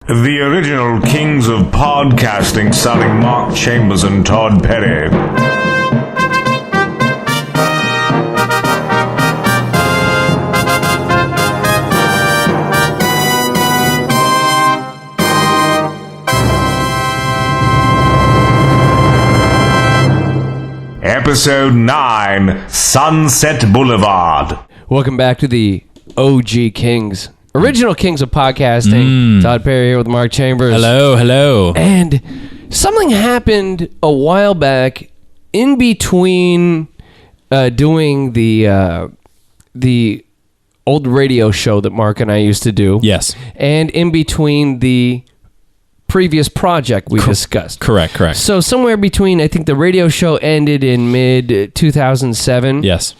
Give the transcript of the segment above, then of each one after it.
The original kings of podcasting, starring Mark Chambers and Todd Perry. Episode 9, Sunset Boulevard. Welcome back to the OG Kings. Original Kings of Podcasting. Todd Perry here with Mark Chambers. Hello. And something happened a while back in between doing the old radio show that Mark and I used to do. Yes. And in between the previous project we discussed. Correct. So somewhere between, I think the radio show ended in mid 2007. Yes.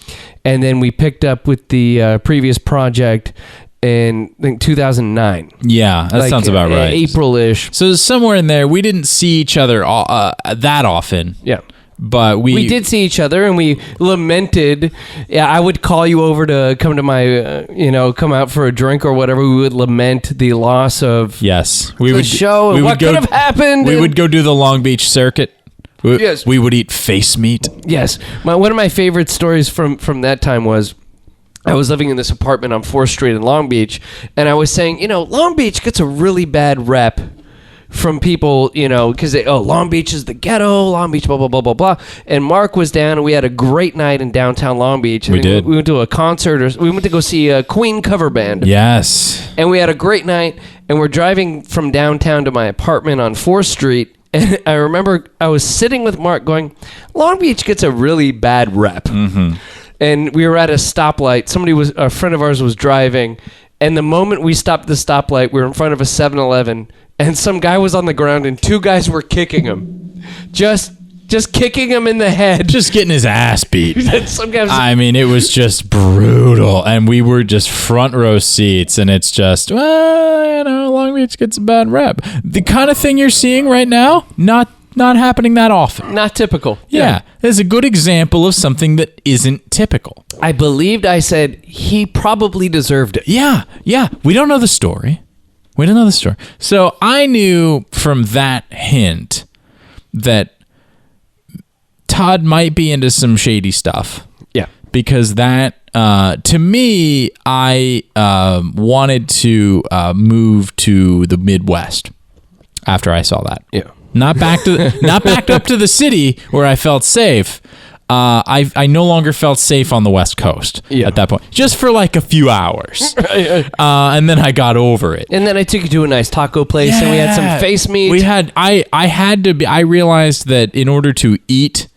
And then we picked up with the previous project in, I think, 2009. Yeah, that sounds about right. April-ish. So somewhere in there, we didn't see each other that often. Yeah. But we did see each other, and we lamented. Yeah, I would call you over to come to my, come out for a drink or whatever. We would lament the loss of the show and what could have happened. We would go do the Long Beach circuit. Yes. We would eat face meat. Yes. One of my favorite stories from that time was I was living in this apartment on 4th Street in Long Beach, and I was saying, Long Beach gets a really bad rep from people, because Long Beach is the ghetto, Long Beach, blah, blah, blah, blah, blah. And Mark was down, and we had a great night in downtown Long Beach. We did. We went to a concert, we went to go see a Queen cover band. Yes. And we had a great night, and we're driving from downtown to my apartment on 4th Street, and I remember I was sitting with Mark going, Long Beach gets a really bad rep. Mm-hmm. And we were at a stoplight. A friend of ours was driving, and the moment we stopped the stoplight, we were in front of a 7-Eleven, and some guy was on the ground, and two guys were kicking him. Just kicking him in the head. Just getting his ass beat. Some guy was it was just brutal, and we were just front row seats, and it's just, Long Beach gets a bad rep. The kind of thing you're seeing right now, not happening that often. Not typical. Yeah. There's a good example of something that isn't typical. I believed I said he probably deserved it. Yeah. We don't know the story. So I knew from that hint that Todd might be into some shady stuff. Yeah. Because that, to me, I wanted to move to the Midwest after I saw that. Yeah. Not backed up to the city where I felt safe. I no longer felt safe on the West Coast at that point, just for like a few hours, and then I got over it. And then I took you to a nice taco place, and we had some face meat. I realized that in order to eat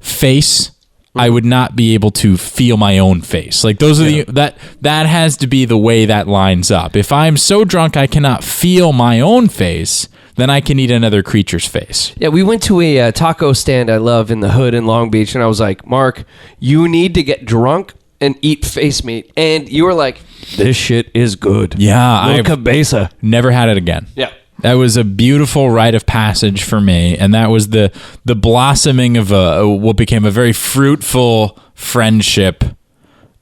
face, I would not be able to feel my own face. Like those are that has to be the way that lines up. If I'm so drunk I cannot feel my own face, then I can eat another creature's face. Yeah, we went to a taco stand I love in the hood in Long Beach, and I was like, Mark, you need to get drunk and eat face meat. And you were like, this shit is good. Yeah. I've cabeza. Never had it again. Yeah. That was a beautiful rite of passage for me, and that was the blossoming of what became a very fruitful friendship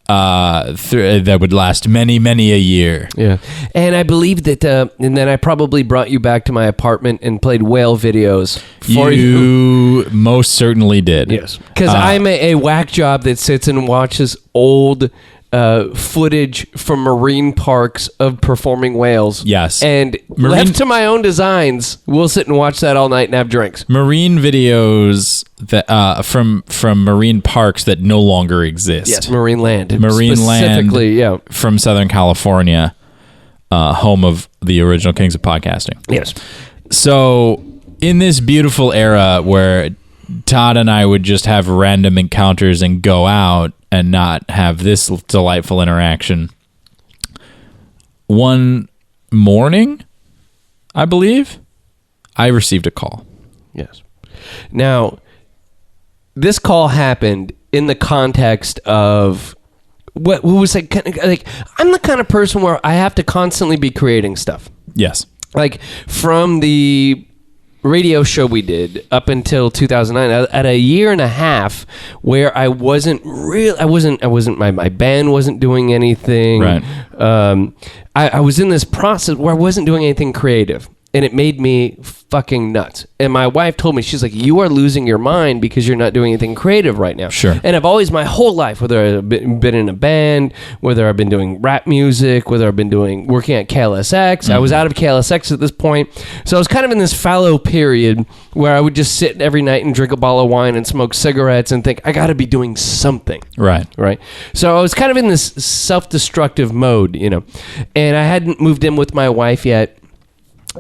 that would last many a year. Yeah, and I believe that, and then I probably brought you back to my apartment and played whale videos for you. You most certainly did. Yes, because I'm a whack job that sits and watches old footage from marine parks of performing whales. Yes. And left to my own designs, we'll sit and watch that all night and have drinks. Marine videos that from marine parks that no longer exist. Yes, Marine Land. Specifically, yeah. From Southern California, home of the original Kings of Podcasting. Yes. So in this beautiful era where Todd and I would just have random encounters and go out and not have this delightful interaction, one morning, I believe, I received a call. Yes. Now, this call happened in the context of what was like I'm the kind of person where I have to constantly be creating stuff. Yes. Like from the radio show we did up until 2009 at a year and a half where I wasn't my band wasn't doing anything. Right. I was in this process where I wasn't doing anything creative, and it made me fucking nuts. And my wife told me, she's like, you are losing your mind because you're not doing anything creative right now. Sure. And I've always, my whole life, whether I've been in a band, whether I've been doing rap music, whether I've been working at KLSX, I was out of KLSX at this point. So I was kind of in this fallow period where I would just sit every night and drink a bottle of wine and smoke cigarettes and think, I got to be doing something. Right. So I was kind of in this self-destructive mode, and I hadn't moved in with my wife yet.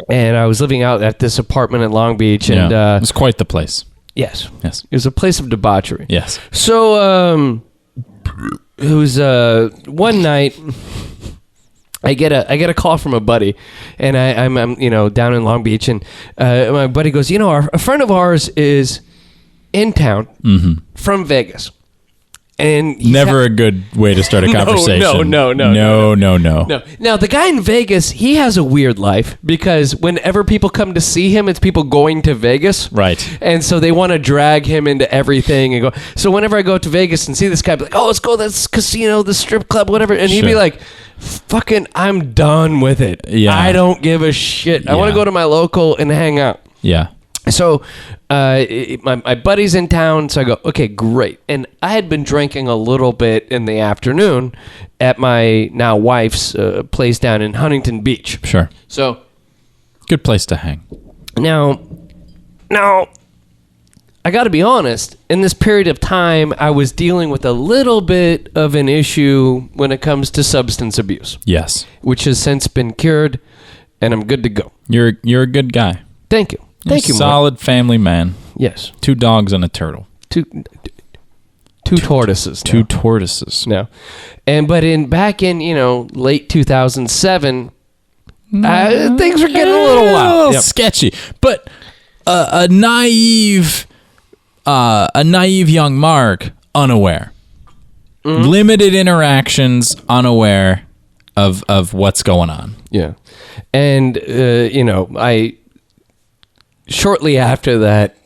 And I was living out at this apartment in Long Beach, and it was quite the place. Yes, Yes. it was a place of debauchery. Yes. So it was one night. I get a call from a buddy, and I'm down in Long Beach, and my buddy goes, a friend of ours is in town from Vegas. And never a good way to start a conversation. No. No. Now, the guy in Vegas, he has a weird life because whenever people come to see him, it's people going to Vegas. Right. And so they want to drag him into everything and go. So whenever I go to Vegas and see this guy, I'd be like, oh, let's go to this casino, the strip club, whatever. And he'd be like, fucking, I'm done with it. Yeah. I don't give a shit. I want to go to my local and hang out. Yeah. So my buddy's in town, so I go, okay, great. And I had been drinking a little bit in the afternoon at my now wife's place down in Huntington Beach. Sure. So good place to hang. Now, I got to be honest, in this period of time, I was dealing with a little bit of an issue when it comes to substance abuse. Yes. Which has since been cured, and I'm good to go. You're a good guy. Thank you. Thank you, solid family man. Yes. 2 dogs and a turtle. Two tortoises. Two tortoises. No. But back in late 2007, things were getting a little wild. Sketchy. But a naive young Mark, unaware. Limited interactions, unaware of what's going on. Yeah. And I shortly after that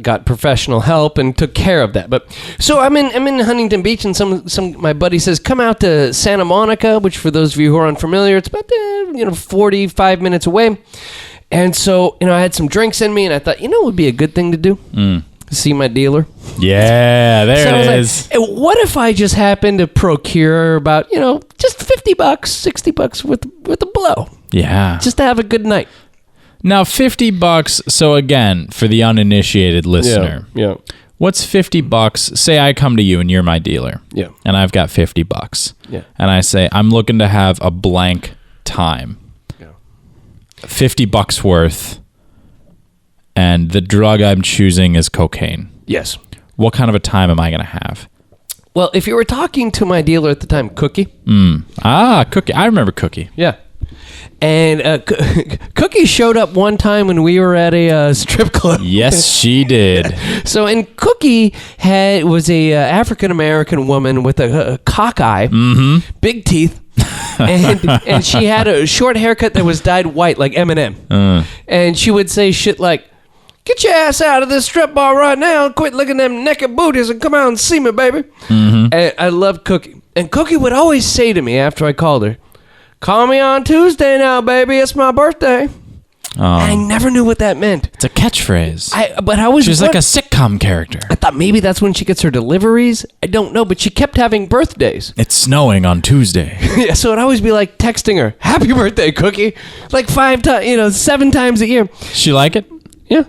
got professional help and took care of that. But so I'm in Huntington Beach, and some my buddy says, come out to Santa Monica, which for those of you who are unfamiliar, it's about 45 minutes away. And so I had some drinks in me, and I thought, it would be a good thing to do. See my dealer. Yeah, there it is. Like, what if I just happened to procure about just $50, $60 with a blow? Yeah, just to have a good night. Now, $50. So again, for the uninitiated listener, yeah. What's $50? Say I come to you and you're my dealer, yeah, and I've got $50, yeah, and I say I'm looking to have a blank time, yeah, $50 worth, and the drug I'm choosing is cocaine. Yes. What kind of a time am I going to have? Well, if you were talking to my dealer at the time, Cookie. Cookie. I remember Cookie. Yeah. And Cookie showed up one time when we were at a strip club. Yes, she did. And Cookie was a African-American woman with a cockeye, big teeth, and she had a short haircut that was dyed white like Eminem. And she would say shit like, get your ass out of this strip bar right now, quit looking at them naked booties and come out and see me, baby. And I love Cookie. And Cookie would always say to me after I called her, call me on Tuesday now, baby. It's my birthday. I never knew what that meant. It's a catchphrase. She's like a sitcom character. I thought maybe that's when she gets her deliveries. I don't know, but she kept having birthdays. It's snowing on Tuesday. Yeah, so I'd always be like texting her, happy birthday, Cookie. Like 5 times, 7 times a year. She like it? Yeah.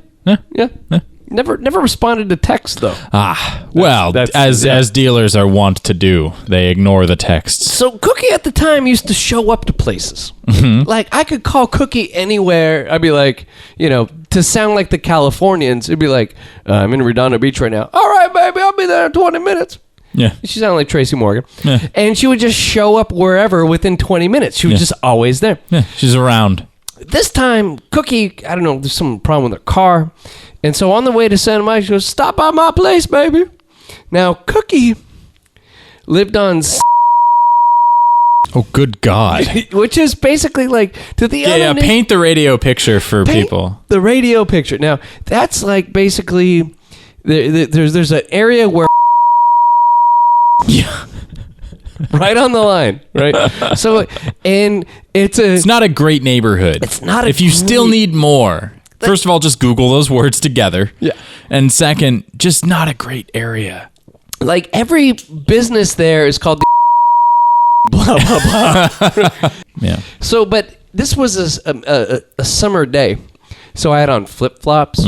Never responded to text though. As dealers are wont to do, they ignore the texts. So Cookie at the time used to show up to places. Like I could call Cookie anywhere. I'd be like, to sound like the Californians, it'd be like, I'm in Redondo Beach right now. All right, baby, I'll be there in 20 minutes. Yeah. She sounded like Tracy Morgan. Yeah. And she would just show up wherever within 20 minutes. She was just always there. Yeah, she's around. This time, Cookie, I don't know, there's some problem with her car. And so on the way to Santa Monica, she goes, stop by my place, baby. Now, Cookie lived on Oh, good God. which is basically like to the other nation- paint the radio picture for people. The radio picture. Now, that's like basically there's an area where Yeah. right on the line, right? So, and it's not a great neighborhood. It's not. If you still need more, first of all, just Google those words together. Yeah. And second, just not a great area. Like every business there is called the blah blah blah. Yeah. So, but this was a summer day, so I had on flip flops,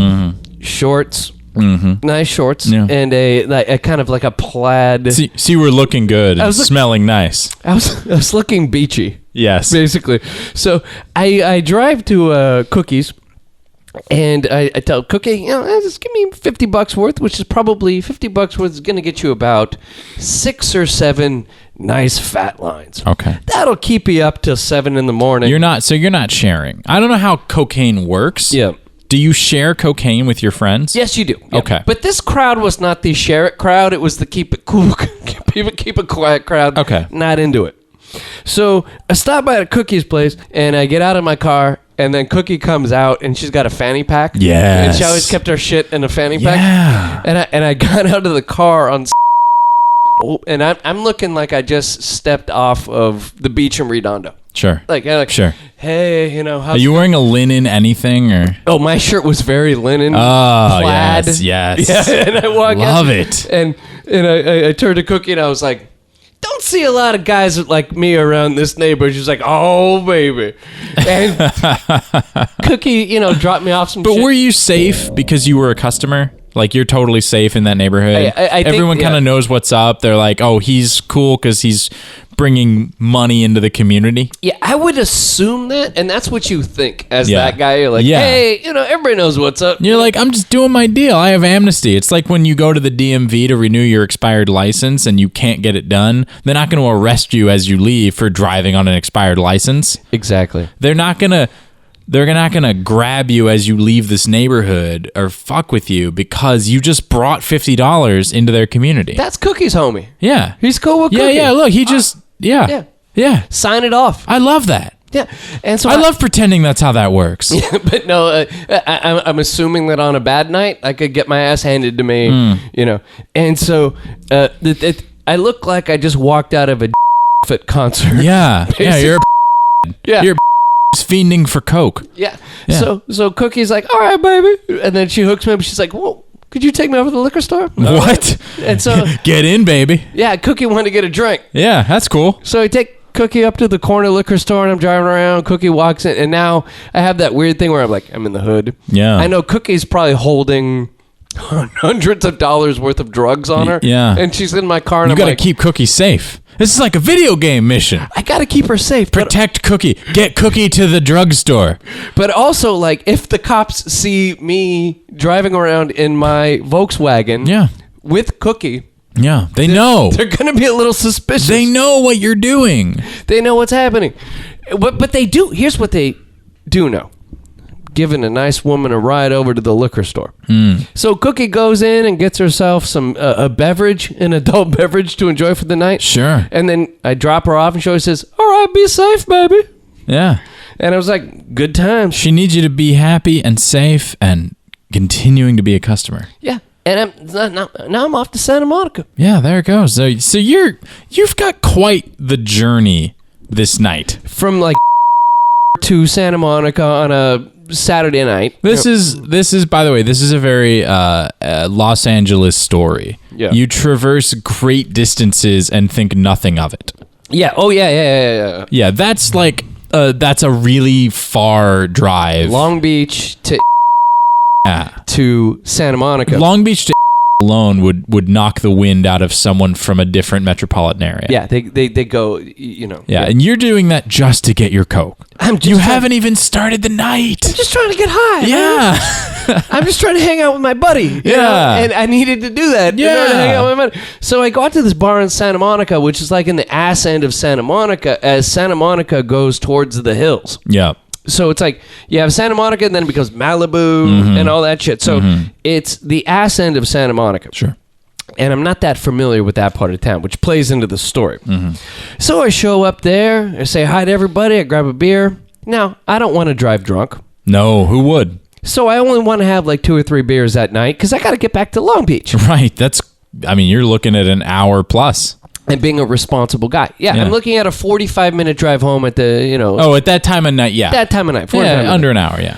shorts. Nice shorts, and a kind of like a plaid. See, you were looking good and smelling nice. I was looking beachy. Yes. Basically. So I drive to Cookies, and I tell Cookie, just give me $50 worth, which is probably $50 worth is going to get you about 6 or 7 nice fat lines. Okay. That'll keep you up till 7 in the morning. You're not sharing. I don't know how cocaine works. Yeah. Do you share cocaine with your friends? Yes, you do. Yeah. Okay. But this crowd was not the share it crowd. It was the keep it cool, keep it quiet crowd. Okay. Not into it. So I stop by a Cookie's place, and I get out of my car, and then Cookie comes out, and she's got a fanny pack. Yes. And she always kept her shit in a fanny pack. Yeah. And I got out of the car on, and I'm looking like I just stepped off of the beach in Redondo. Sure. Like sure. Hey, how's Are you wearing a linen anything or? Oh, my shirt was very linen. Oh, plaid. yes. Yeah, and I walk Love out, it. And I turned to Cookie and I was like, don't see a lot of guys like me around this neighborhood. She's like, oh, baby. And Cookie, dropped me off some But shit. were you safe because you were a customer? Like, you're totally safe in that neighborhood? I think, everyone kind of knows what's up. They're like, oh, he's cool because he's bringing money into the community. Yeah, I would assume that, and that's what you think as that guy. You're like, hey, everybody knows what's up. You're like, I'm just doing my deal. I have amnesty. It's like when you go to the DMV to renew your expired license and you can't get it done. They're not going to arrest you as you leave for driving on an expired license. Exactly. They're not going to grab you as you leave this neighborhood or fuck with you because you just brought $50 into their community. That's Cookie's homie. Yeah. He's cool with Cookie. Yeah, look, he just, yeah. Sign it off. I love that. Yeah. And so I love pretending that's how that works. Yeah, but no, I'm assuming that on a bad night, I could get my ass handed to me, And so I look like I just walked out of a fit concert. Yeah. You're fiending for coke. Yeah. So Cookie's like, all right, baby. And then she hooks me up. She's like, well, could you take me over to the liquor store? What? And so get in, baby. Yeah, Cookie wanted to get a drink. Yeah, that's cool. So I take Cookie up to the corner liquor store, and I'm driving around. Cookie walks in, and now I have that weird thing where I'm like, I'm in the hood. Yeah. I know Cookie's probably holding hundreds of dollars worth of drugs on her. Yeah. And she's in my car, and you I'm gotta like, keep Cookie safe. This is like a video game mission. I gotta keep her safe. Protect Cookie. Get Cookie to the drugstore. But also, like, if the cops see me driving around in my Volkswagen with Cookie, they know. They're gonna be a little suspicious. They know what you're doing. They know what's happening. But they do. Here's what they do know. Giving a nice woman a ride over to the liquor store. So Cookie goes in and gets herself some a beverage, an adult beverage to enjoy for the night. Sure. And then I drop her off and she says, all right, be safe, baby. Yeah. And I was like, good times. She needs you to be happy and safe and continuing to be a customer. Yeah. And now I'm off to Santa Monica. Yeah, there it goes. So you've got quite the journey this night. From like to Santa Monica on a Saturday night. This is by the way, this is a very Los Angeles story. Yeah. You traverse great distances and think nothing of it. Yeah. Oh yeah. Yeah, that's like that's a really far drive. Long Beach to Santa Monica. Long Beach to alone would knock the wind out of someone from a different metropolitan area. Yeah, they go, Yeah, and you're doing that just to get your coke. You haven't even started the night. I'm just trying to get high. Yeah. I'm just trying to hang out with my buddy. Yeah. And I needed to do that. Yeah. In order to hang out with my buddy. So I go out to this bar in Santa Monica, which is like in the ass end of Santa Monica, as Santa Monica goes towards the hills. Yeah. So it's like you have Santa Monica, and then it becomes Malibu and all that shit. So it's the ass end of Santa Monica. Sure. And I'm not that familiar with that part of town, which plays into the story. So I show up there, I say hi to everybody, I grab a beer. Now, I don't want to drive drunk. No, who would? So I only want to have like 2 or 3 beers that night because I got to get back to Long Beach. Right. You're looking at an hour plus. And being a responsible guy. Yeah, Yeah. I'm looking at a 45-minute drive home at the, Oh, at that time of night, yeah. that time of night. 45 Yeah, minutes. under an hour, yeah.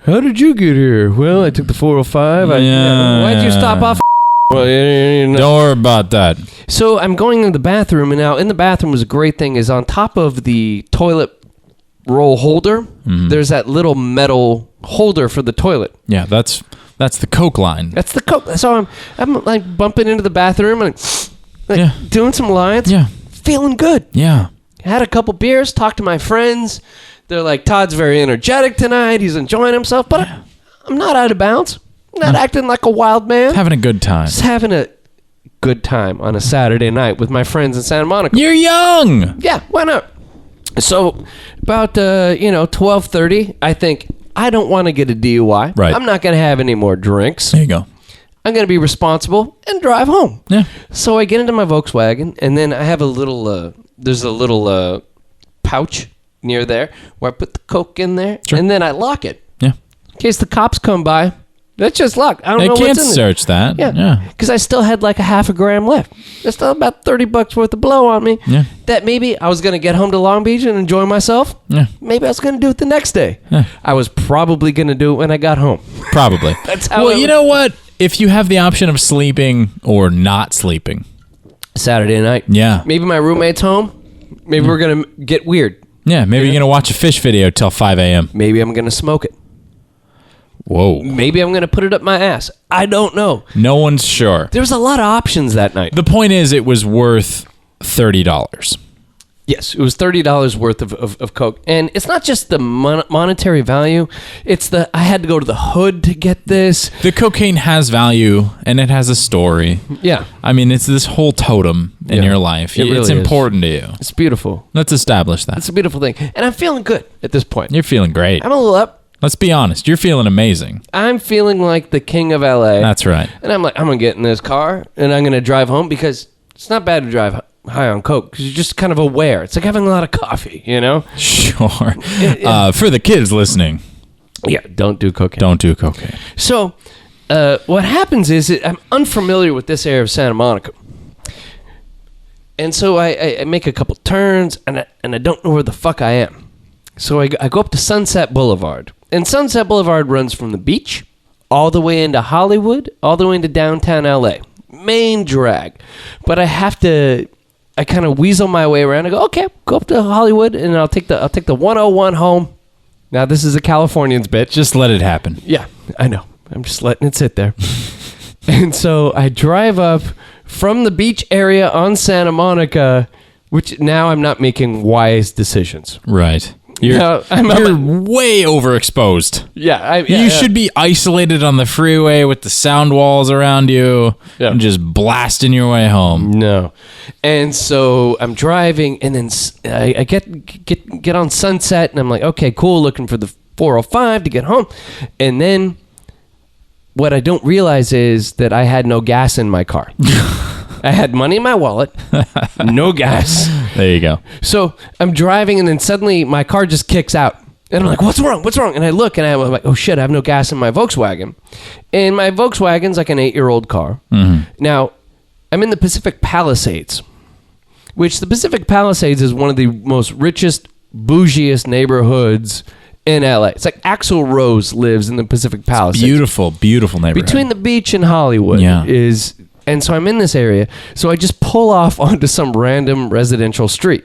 How did you get here? Well, I took the 405. Why'd you stop off? Well, Don't worry about that. So I'm going in the bathroom, and now in the bathroom was a great thing is on top of the toilet roll holder, there's that little metal holder for the toilet. Yeah, that's the Coke line. That's the Coke. So I'm like bumping into the bathroom and Yeah. doing some lines. Yeah. Feeling good. Yeah. Had a couple beers, talked to my friends. They're like, Todd's very energetic tonight. He's enjoying himself. But I'm not out of bounds. I'm not acting like a wild man. Having a good time. Just having a good time on a Saturday night with my friends in Santa Monica. You're young. Yeah, why not? So about 12:30, I think I don't want to get a DUI. Right. I'm not going to have any more drinks. There you go. I'm going to be responsible and drive home. Yeah. So I get into my Volkswagen, and then I have a little, there's a little pouch near there where I put the Coke in there, and then I lock it. Yeah. In case the cops come by, that's just locked. I don't They know can't what's in there. search that. Yeah. Because I still had like a half a gram left. There's still about $30 worth of blow on me. Yeah. That maybe I was going to get home to Long Beach and enjoy myself. Yeah. Maybe I was going to do it the next day. Yeah. I was probably going to do it when I got home. Probably. That's how Well, it you know what? If you have the option of sleeping or not sleeping. Saturday night. Yeah. Maybe my roommate's home. Maybe we're going to get weird. Yeah, maybe you're going to watch a fish video till 5 a.m. Maybe I'm going to smoke it. Whoa. Maybe I'm going to put it up my ass. I don't know. No one's sure. There was a lot of options that night. The point is, it was worth $30. Yes, it was $30 worth of Coke. And it's not just the monetary value. It's I had to go to the hood to get this. The cocaine has value, and it has a story. Yeah. I mean, it's this whole totem in Yeah. your life. It really It's is. important to you. It's beautiful. Let's establish that. It's a beautiful thing. And I'm feeling good at this point. You're feeling great. I'm a little up. Let's be honest. You're feeling amazing. I'm feeling like the king of LA. That's right. And I'm like, I'm going to get in this car and I'm going to drive home because it's not bad to drive high on Coke because you're just kind of aware. It's like having a lot of coffee, you know? Sure. For the kids listening, Yeah, don't do cocaine. don't do cocaine. So what happens is I'm unfamiliar with this area of Santa Monica. And so I make a couple turns and I don't know where the fuck I am. So I go up to Sunset Boulevard. And Sunset Boulevard runs from the beach all the way into Hollywood, all the way into downtown LA. Main drag. But I kind of weasel my way around. I go, okay, go up to Hollywood and I'll take the 101 home. Now this is a Californian's bit. Just let it happen. Yeah, I know. I'm just letting it sit there. And so I drive up from the beach area on Santa Monica, which now I'm not making wise decisions. Right. You're way overexposed. You should be isolated on the freeway with the sound walls around you and just blasting your way home. No. And so I'm driving, and then I get on Sunset, and I'm like, okay, cool, looking for the 405 to get home. And then what I don't realize is that I had no gas in my car. I had money in my wallet, no gas. There you go. So I'm driving, and then suddenly my car just kicks out. And I'm like, what's wrong? What's wrong? And I look, and I'm like, oh, shit, I have no gas in my Volkswagen. And my Volkswagen's like an 8-year-old car. Mm-hmm. Now, I'm in the Pacific Palisades, which the Pacific Palisades is one of the most richest, bougiest neighborhoods in LA. It's like Axl Rose lives in the Pacific Palisades. Beautiful, beautiful neighborhood. Between the beach and Hollywood is... And so I'm in this area. So I just pull off onto some random residential street.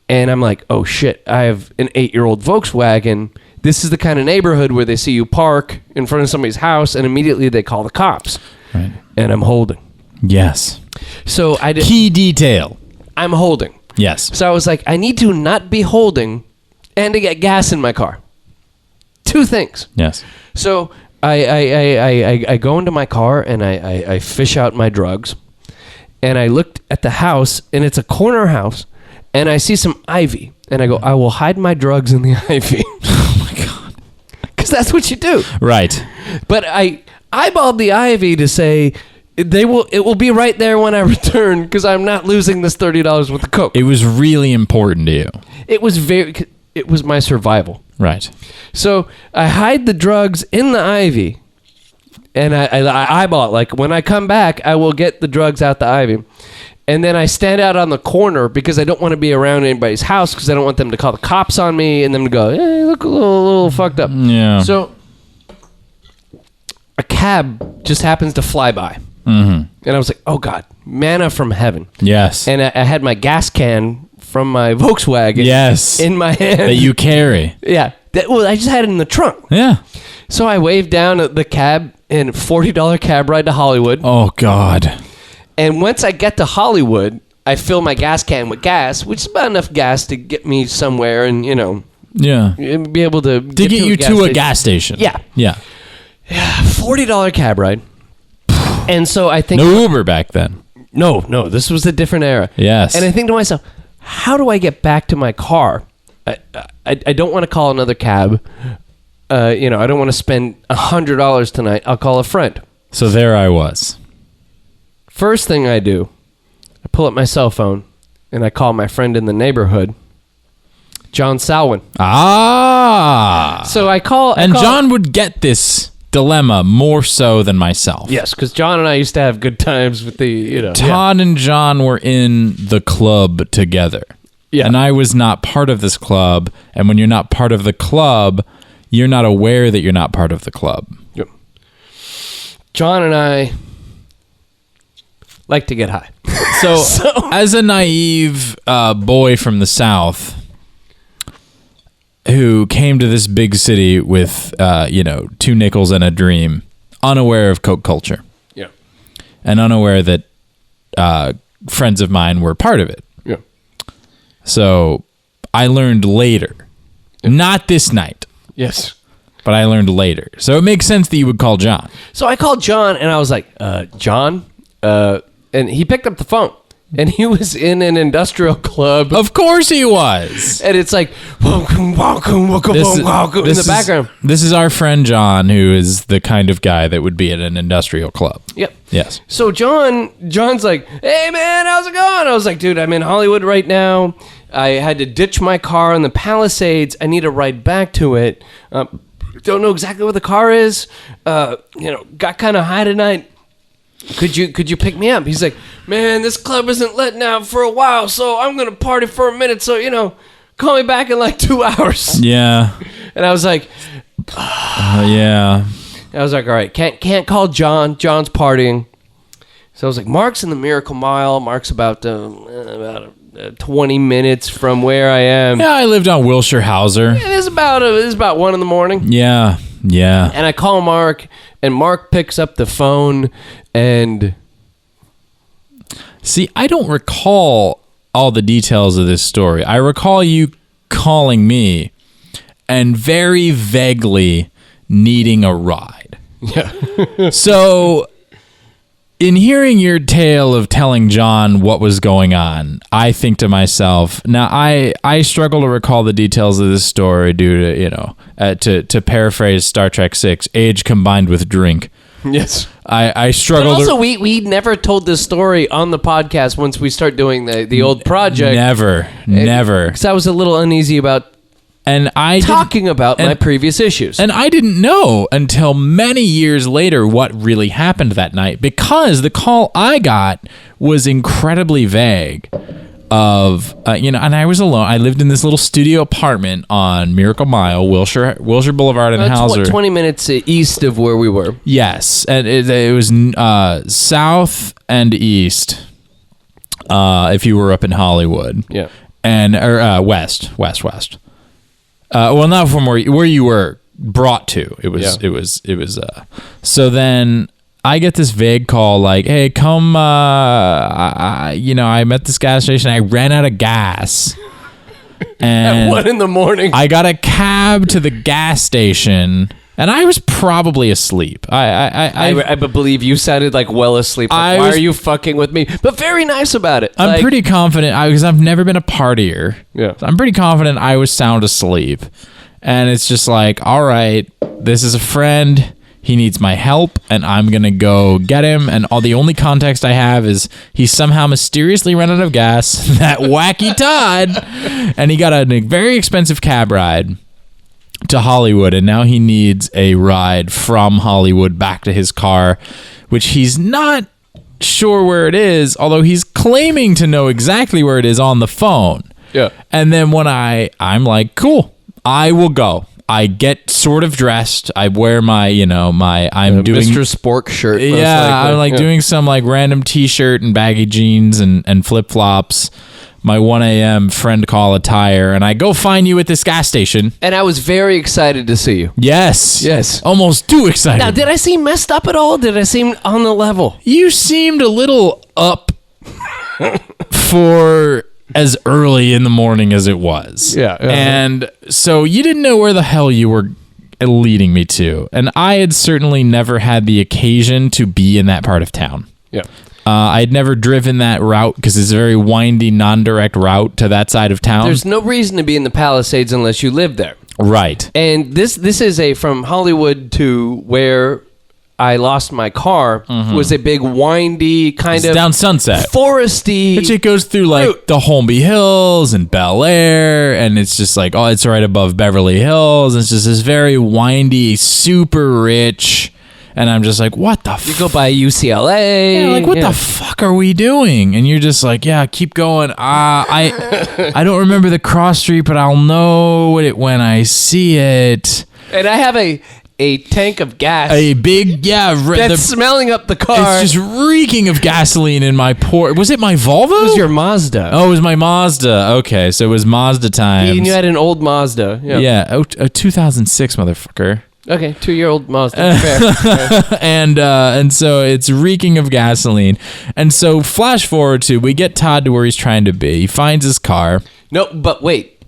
And I'm like, oh, shit, I have an 8-year-old Volkswagen. This is the kind of neighborhood where they see you park in front of somebody's house, and immediately they call the cops. Right. And I'm holding. Yes. So I did. Key detail. I'm holding. Yes. So I was like, I need to not be holding and to get gas in my car. 2 things. Yes. So I go into my car and I fish out my drugs, and I looked at the house, and it's a corner house, and I see some ivy, and I go, I will hide my drugs in the ivy. Oh my God. Because that's what you do. Right. But I eyeballed the ivy to say, It will be right there when I return because I'm not losing this $30 worth of coke. It was really important to you. It was my survival. Right. So I hide the drugs in the ivy, and I eyeball it. Like when I come back, I will get the drugs out the ivy, and then I stand out on the corner because I don't want to be around anybody's house because I don't want them to call the cops on me and them to go, "Hey, you look a little fucked up." Yeah. So a cab just happens to fly by. Mm-hmm. And I was like, oh, God, manna from heaven. Yes. And I had my gas can from my Volkswagen in my hand. That you carry. Yeah. I just had it in the trunk. Yeah. So I waved down at the cab and $40 cab ride to Hollywood. Oh, God. And once I get to Hollywood, I fill my gas can with gas, which is about enough gas to get me somewhere and, Yeah. be able to get you to a gas station. Yeah. Yeah. $40 cab ride. And so I think... No Uber back then. No, this was a different era. Yes. And I think to myself, how do I get back to my car? I don't want to call another cab. I don't want to spend $100 tonight. I'll call a friend. So there I was. First thing I do, I pull up my cell phone and I call my friend in the neighborhood, John Salwin. Ah. So I call... John would get this dilemma more so than myself. Yes, because John and I used to have good times with the, Todd and John were in the club together. Yeah. And I was not part of this club. And when you're not part of the club, you're not aware that you're not part of the club. Yep. John and I like to get high. So as a naive boy from the South who came to this big city with, 2 nickels and a dream, unaware of Coke culture. Yeah. And unaware that friends of mine were part of it. Yeah. So I learned later. Not this night. Yes. But I learned later. So it makes sense that you would call John. So I called John and I was like, John? And he picked up the phone. And he was in an industrial club. Of course he was. And it's like, welcome in the background. This is our friend John, who is the kind of guy that would be at an industrial club. Yep. Yes. So John's like, hey, man, how's it going? I was like, dude, I'm in Hollywood right now. I had to ditch my car in the Palisades. I need a ride back to it. Don't know exactly where the car is. Got kind of high tonight. Could you pick me up? He's like, man, this club isn't letting out for a while, so I'm gonna party for a minute. So call me back in like 2 hours. Yeah. And I was like, yeah. I was like, all right, can't call John. John's partying. So I was like, Mark's in the Miracle Mile. Mark's about 20 minutes from where I am. Yeah, I lived on Wilshire Hauser. It is about 1 a.m. Yeah. Yeah. And I call Mark, and Mark picks up the phone, and... See, I don't recall all the details of this story. I recall you calling me and very vaguely needing a ride. Yeah. So, in hearing your tale of telling John what was going on, I think to myself, now I struggle to recall the details of this story due to, to paraphrase Star Trek 6, age combined with drink. Yes. I struggle. But also, we never told this story on the podcast once we start doing the old project. Never. Because I was a little uneasy about talking about my previous issues. And I didn't know until many years later what really happened that night, because the call I got was incredibly vague. And I was alone. I lived in this little studio apartment on Miracle Mile, Wilshire Boulevard in Hauser. 20 minutes east of where we were. Yes, and it was south and east. If you were up in Hollywood, yeah, and west. Well, not from where you were brought to. It was. So then I get this vague call like, hey, come, I'm at this gas station. I ran out of gas. And at 1 a.m. I got a cab to the gas station, and I was probably asleep. I believe you sounded like well asleep. Like, why are you fucking with me? But very nice about it. I'm pretty confident, because I've never been a partier. Yeah. So I'm pretty confident I was sound asleep. And it's just like, all right, this is a friend. He needs my help, and I'm going to go get him. And all the only context I have is he somehow mysteriously ran out of gas, that wacky Todd, and he got a very expensive cab ride to Hollywood, and now he needs a ride from Hollywood back to his car, which he's not sure where it is, although he's claiming to know exactly where it is on the phone. Yeah. And then when I'm like, cool, I will go. I get sort of dressed. I wear my, I'm doing Mr. Spork shirt. Yeah, I'm doing some like random t-shirt and baggy jeans and flip-flops. My 1 a.m. friend call attire, and I go find you at this gas station. And I was very excited to see you. Yes. Almost too excited. Now, did I seem messed up at all? Did I seem on the level? You seemed a little up for as early in the morning as it was. Yeah. And so you didn't know where the hell you were leading me to. And I had certainly never had the occasion to be in that part of town. Yeah. I had never driven that route because it's a very windy, non-direct route to that side of town. There's no reason to be in the Palisades unless you live there. Right. And this is from Hollywood to where I lost my car was a big windy kind of down Sunset, foresty. Which it goes through like the Holmby Hills and Bel Air, and it's just like it's right above Beverly Hills. It's just this very windy, super rich. And I'm just like, what the fuck? You go by UCLA. Yeah, like, what the fuck are we doing? And you're just like, yeah, keep going. I don't remember the cross street, but I'll know it when I see it. And I have a tank of gas. A big, that's smelling up the car. It's just reeking of gasoline in my port. Was it my Volvo? It was your Mazda. Oh, it was my Mazda. Okay, so it was Mazda time. And you had an old Mazda. Yeah, a 2006 motherfucker. Okay, 2-year-old Mazda. Fair. And so it's reeking of gasoline. And so flash forward to, we get Todd to where he's trying to be. He finds his car. No, but wait.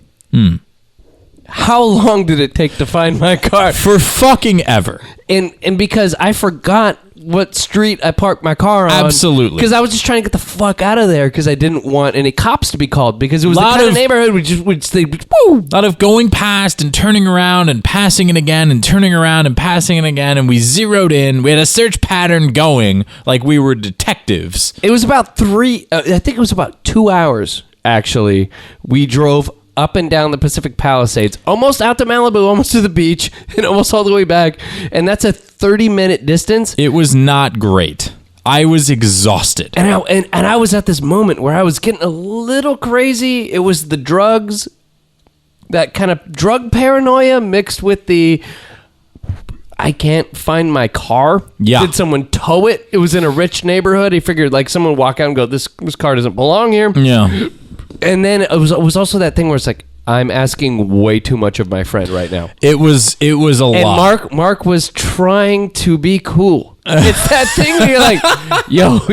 How long did it take to find my car? For fucking ever. And because I forgot what street I parked my car on. Absolutely. Because I was just trying to get the fuck out of there because I didn't want any cops to be called because it was the kind of neighborhood which they woo. A lot of going past and turning around and passing it again and turning around and passing it again, and we zeroed in. We had a search pattern going like we were detectives. It was about I think it was about 2 hours, actually. We drove up and down the Pacific Palisades, almost out to Malibu, almost to the beach, and almost all the way back. And that's a 30-minute distance. It was not great. I was exhausted. And I was at this moment where I was getting a little crazy. It was the drugs, that kind of drug paranoia mixed with the I can't find my car. Yeah. Did someone tow it? It was in a rich neighborhood. He figured like someone would walk out and go, this car doesn't belong here. Yeah. And then it was also that thing where it's like, I'm asking way too much of my friend right now. It was a lot. And Mark was trying to be cool. It's that thing where you're like,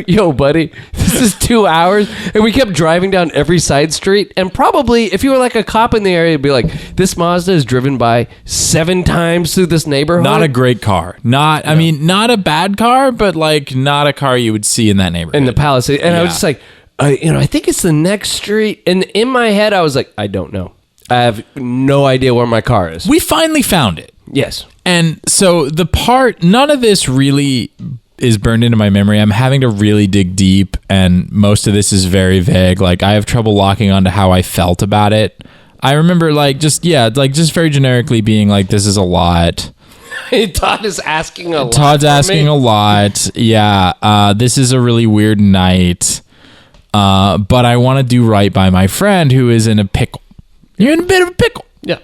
yo, buddy, this is 2 hours. And we kept driving down every side street. And probably if you were like a cop in the area, it'd be like, this Mazda is driven by 7 times through this neighborhood. Not a great car. I mean, not a bad car, but like not a car you would see in that neighborhood. In the Palisades. And I was just like, I think it's the next street. And in my head, I was like, I don't know. I have no idea where my car is. We finally found it. Yes. And so none of this really is burned into my memory. I'm having to really dig deep, and most of this is very vague. Like, I have trouble locking onto how I felt about it. I remember just very generically being like, this is a lot. Todd is asking a lot. Todd's asking a lot. Yeah. This is a really weird night. But I want to do right by my friend who is in a pickle. You're in a bit of a pickle. Yeah.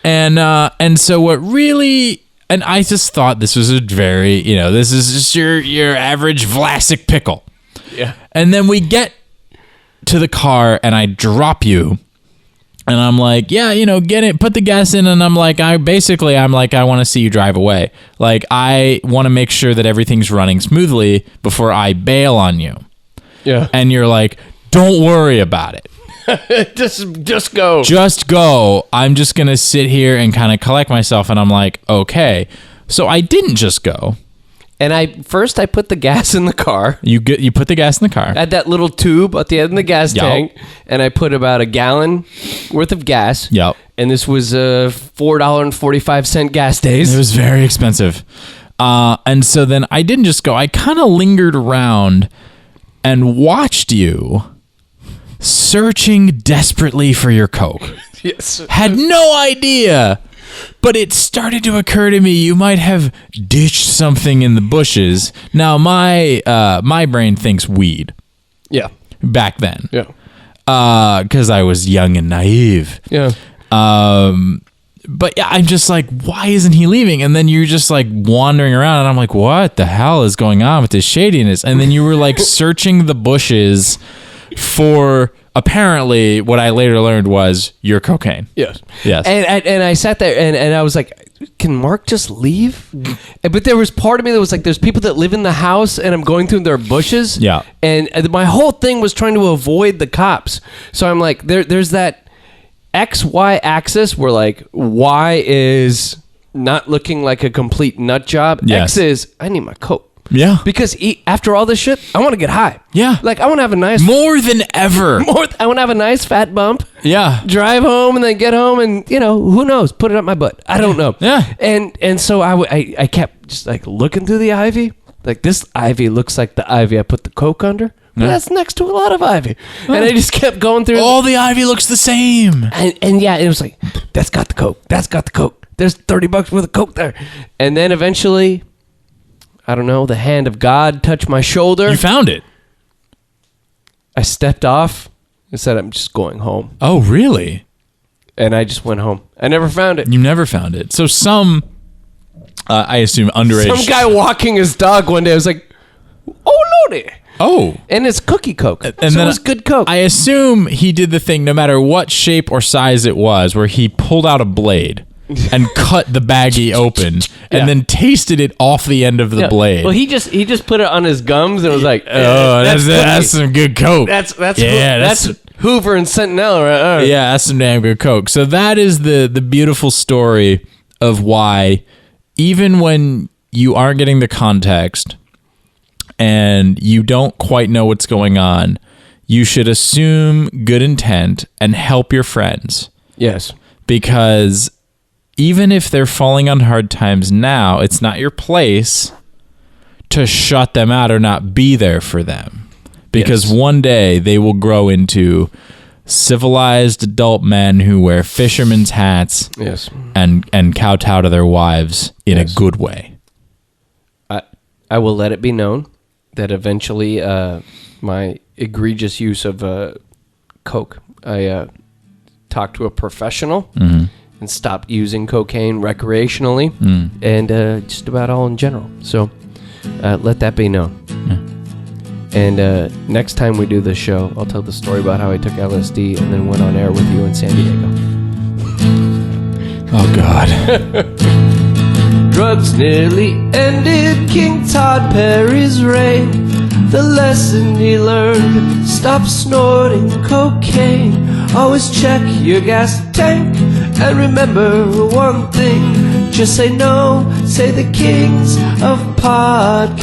And so what really, and I just thought this was a very, this is just your average Vlasic pickle. Yeah. And then we get to the car and I drop you and I'm like, yeah, get it, put the gas in. And I'm like, I want to see you drive away. Like, I want to make sure that everything's running smoothly before I bail on you. Yeah. And you're like, don't worry about it. just go. Just go. I'm just going to sit here and kind of collect myself. And I'm like, okay. So I didn't just go. And I put the gas in the car. You put the gas in the car. I had that little tube at the end of the gas tank. And I put about a gallon worth of gas. Yep. And this was $4.45 gas days. It was very expensive. And so then I didn't just go. I kind of lingered around and watched you searching desperately for your Coke. Yes. Had no idea, but it started to occur to me you might have ditched something in the bushes. Now my brain thinks weed. Yeah. Back then. Yeah. Because I was young and naive. Yeah. But yeah, I'm just like, why isn't he leaving? And then you're just like wandering around, and I'm like, what the hell is going on with this shadiness? And then you were like searching the bushes for apparently what I later learned was your cocaine. Yes. Yes. And I sat there and I was like, can Mark just leave? But there was part of me that was like, there's people that live in the house and I'm going through their bushes. Yeah. And my whole thing was trying to avoid the cops. So I'm like, there's that XY axis where like Y is not looking like a complete nut job. Yes. X is, I need my Coke. Yeah. Because after all this shit, I want to get high. Yeah. Like I want to have a nice more than ever. I want to have a nice fat bump. Yeah. Drive home and then get home and who knows, put it up my butt. I don't know. Yeah. And so I kept just like looking through the ivy. Like this ivy looks like the ivy I put the Coke under. But that's next to a lot of ivy. And I just kept going through. All the ivy looks the same. And yeah, it was like, that's got the Coke. That's got the Coke. There's $30 worth of Coke there. And then eventually, I don't know, the hand of God touched my shoulder. You found it. I stepped off and said, I'm just going home. Oh, really? And I just went home. I never found it. You never found it. So I assume underage. Some guy walking his dog one day was like, oh, lordy. Oh. And it's cookie Coke. And so then it was good Coke. I assume he did the thing no matter what shape or size it was where he pulled out a blade and cut the baggie open and then tasted it off the end of the blade. Well, he just put it on his gums and was like, oh, that's some good Coke. That's that's Hoover and Sentinel, right? Yeah, that's some damn good Coke. So that is the beautiful story of why even when you aren't getting the context and you don't quite know what's going on, you should assume good intent and help your friends. Yes. Because even if they're falling on hard times now, it's not your place to shut them out or not be there for them. Because one day they will grow into civilized adult men who wear fishermen's hats and kowtow to their wives in a good way. I will let it be known that eventually my egregious use of Coke, I talked to a professional and stopped using cocaine recreationally and just about all in general. So let that be known. And next time we do this show, I'll tell the story about how I took LSD and then went on air with you in San Diego. Oh, God. Drugs nearly ended King Todd Perry's reign. The lesson he learned, stop snorting cocaine. Always check your gas tank. And remember one thing, just say no, say the kings of podcasting.